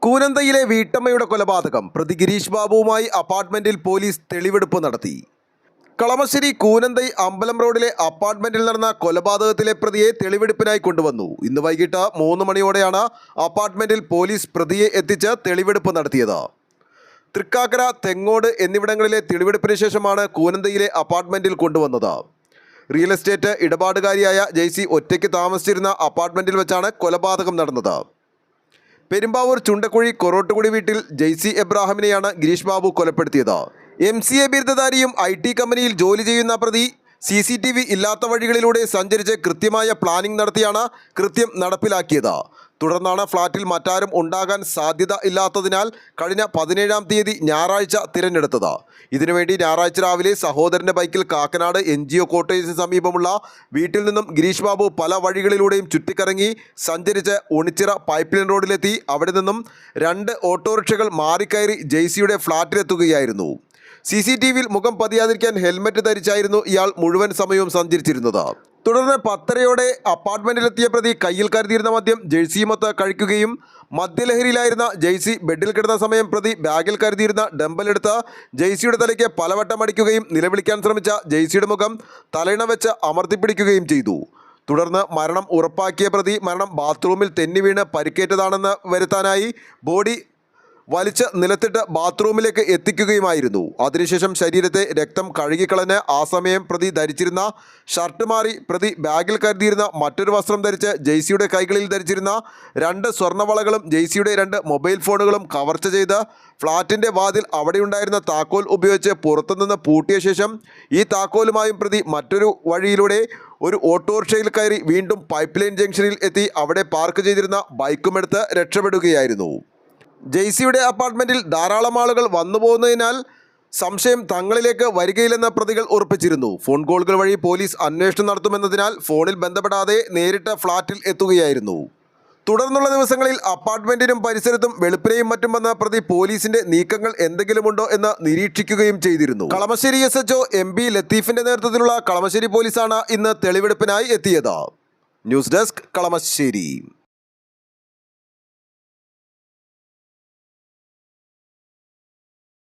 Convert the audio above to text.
കൂനന്തയിലെ വീട്ടമ്മയുടെ കൊലപാതകം പ്രതി ഗിരീഷ് ബാബുവുമായി അപ്പാർട്ട്മെന്റിൽ പോലീസ് തെളിവെടുപ്പ് നടത്തി. കളമശ്ശേരി കൂനന്തൈ അമ്പലം റോഡിലെ അപ്പാർട്ട്മെന്റിൽ നടന്ന കൊലപാതകത്തിലെ പ്രതിയെ തെളിവെടുപ്പിനായി കൊണ്ടുവന്നു. ഇന്ന് വൈകിട്ട് 3 മണിയോടെയാണ് അപ്പാർട്ട്മെന്റിൽ പോലീസ് പ്രതിയെ എത്തിച്ച് തെളിവെടുപ്പ് നടത്തിയത്. തൃക്കാക്കര, തെങ്ങോട് എന്നിവിടങ്ങളിലെ തെളിവെടുപ്പിന് ശേഷമാണ് കൂനന്തയിലെ അപ്പാർട്ട്മെന്റിൽ കൊണ്ടുവന്നത്. റിയൽ എസ്റ്റേറ്റ് ഇടപാടുകാരിയായ ജെയ്സി ഒറ്റയ്ക്ക് താമസിച്ചിരുന്ന അപ്പാർട്ട്മെന്റിൽ വെച്ചാണ് കൊലപാതകം നടന്നത്. പെരുമ്പാവൂർ ചുണ്ടക്കുഴി കൊറോട്ടുകുടി വീട്ടിൽ ജെയ്സി എബ്രാഹിമിനെയാണ് ഗിരീഷ് ബാബു കൊലപ്പെടുത്തിയത്. MCA ബിരുദധാരിയും IT കമ്പനിയിൽ ജോലി ചെയ്യുന്ന പ്രതി CCTV ഇല്ലാത്ത വഴികളിലൂടെ സഞ്ചരിച്ച് കൃത്യമായ പ്ലാനിംഗ് നടത്തിയാണ് കൃത്യം നടപ്പിലാക്കിയത്. തുടർന്നാണ് ഫ്ളാറ്റിൽ മറ്റാരും ഉണ്ടാകാൻ സാധ്യത ഇല്ലാത്തതിനാൽ കഴിഞ്ഞ 17-ാം തീയതി ഞായറാഴ്ച തിരഞ്ഞെടുത്തത്. ഇതിനുവേണ്ടി ഞായറാഴ്ച രാവിലെ സഹോദരൻ്റെ ബൈക്കിൽ കാക്കനാട് NGO കോട്ടേജിന് സമീപമുള്ള വീട്ടിൽ നിന്നും ഗിരീഷ് ബാബു പല വഴികളിലൂടെയും ചുറ്റിക്കറങ്ങി സഞ്ചരിച്ച് ഉണിച്ചിറ പൈപ്പ് ലൈൻ റോഡിലെത്തി അവിടെ നിന്നും 2 ഓട്ടോറിക്ഷകൾ മാറിക്കയറി ജെയ്സിയുടെ ഫ്ളാറ്റിലെത്തുകയായിരുന്നു. CCTVയിൽ മുഖം പതിയാതിരിക്കാൻ ഹെൽമറ്റ് ധരിച്ചായിരുന്നു ഇയാൾ മുഴുവൻ സമയവും സഞ്ചരിച്ചിരുന്നത്. തുടർന്ന് 10:30-യോടെ അപ്പാർട്ട്മെന്റിലെത്തിയ പ്രതി കയ്യിൽ കരുതിയിരുന്ന മദ്യം ജെയ്സിയുമൊത്ത് കഴിക്കുകയും മദ്യലഹരിയിലായിരുന്ന ജെയ്സി ബെഡിൽ കിടന്ന സമയം പ്രതി ബാഗിൽ കരുതിയിരുന്ന ഡംബലെടുത്ത് ജെയ്സിയുടെ തലയ്ക്ക് പലവട്ടം അടിക്കുകയും നിലവിളിക്കാൻ ശ്രമിച്ച ജെയ്സിയുടെ മുഖം തലയിണ വെച്ച് അമർത്തിപ്പിടിക്കുകയും ചെയ്തു. തുടർന്ന് മരണം ഉറപ്പാക്കിയ പ്രതി മരണം ബാത്റൂമിൽ തെന്നി വീണ് പരിക്കേറ്റതാണെന്ന് വരുത്താനായി ബോഡി വലിച്ച് നിലത്തിട്ട് ബാത്റൂമിലേക്ക് എത്തിക്കുകയുമായിരുന്നു. അതിനുശേഷം ശരീരത്തെ രക്തം കഴുകിക്കളഞ്ഞ് ആ സമയം പ്രതി ധരിച്ചിരുന്ന ഷർട്ട് മാറി പ്രതി ബാഗിൽ കരുതിയിരുന്ന മറ്റൊരു വസ്ത്രം ധരിച്ച് ജെയ്സിയുടെ കൈകളിൽ ധരിച്ചിരുന്ന 2 സ്വർണ്ണവളകളും ജെയ്സിയുടെ 2 മൊബൈൽ ഫോണുകളും കവർച്ച ചെയ്ത് ഫ്ളാറ്റിൻ്റെ വാതിൽ അവിടെയുണ്ടായിരുന്ന താക്കോൽ ഉപയോഗിച്ച് പുറത്തുനിന്ന് പൂട്ടിയ ശേഷം ഈ താക്കോലുമായും പ്രതി മറ്റൊരു വഴിയിലൂടെ ഒരു ഓട്ടോറിക്ഷയിൽ കയറി വീണ്ടും പൈപ്പ് ലൈൻ ജംഗ്ഷനിൽ എത്തി അവിടെ പാർക്ക് ചെയ്തിരുന്ന ബൈക്കുമെടുത്ത് രക്ഷപ്പെടുകയായിരുന്നു. ജെയ്സിയുടെ അപ്പാർട്ട്മെന്റിൽ ധാരാളം ആളുകൾ വന്നു പോകുന്നതിനാൽ സംശയം തങ്ങളിലേക്ക് വരികയില്ലെന്ന് പ്രതികൾ ഉറപ്പിച്ചിരുന്നു. ഫോൺ കോളുകൾ വഴി പോലീസ് അന്വേഷണം നടത്തുമെന്നതിനാൽ ഫോണിൽ ബന്ധപ്പെടാതെ നേരിട്ട് ഫ്ളാറ്റിൽ എത്തുകയായിരുന്നു. തുടർന്നുള്ള ദിവസങ്ങളിൽ അപ്പാർട്ട്മെന്റിനും പരിസരത്തും വെളുപ്പിനെയും മറ്റും വന്ന പ്രതി പോലീസിന്റെ നീക്കങ്ങൾ എന്തെങ്കിലുമുണ്ടോ എന്ന് നിരീക്ഷിക്കുകയും ചെയ്തിരുന്നു. കളമശ്ശേരി SHO MB ലത്തീഫിന്റെ നേതൃത്വത്തിലുള്ള കളമശ്ശേരി പോലീസാണ് ഇന്ന് തെളിവെടുപ്പിനായി എത്തിയത്. News desk, Kalamassery.